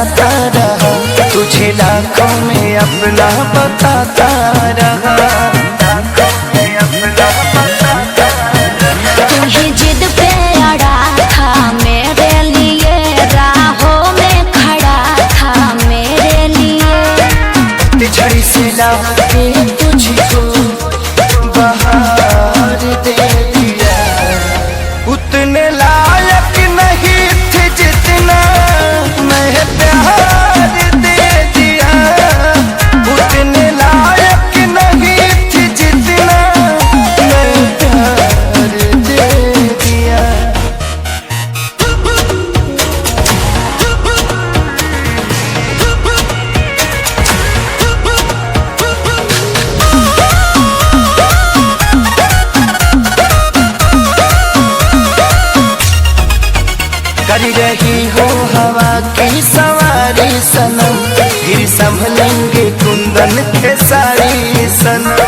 सताता रहा, तुझे लाखों में अपना बताता रहा। तुम्हें जिद पे अड़ा था मेरे लिए, राहों में खड़ा था मेरे लिए। झड़ी से लाके तुझको बहार दे दिया, उतने लायक नहीं थे जितना मैं प्यार दे दिया। उतने लायक नहीं थे जितना मैं प्यार दे दिया। कर रही हो हवा की सवारी सनम, फिर संभलेंगे कुंदन के सारी सनम।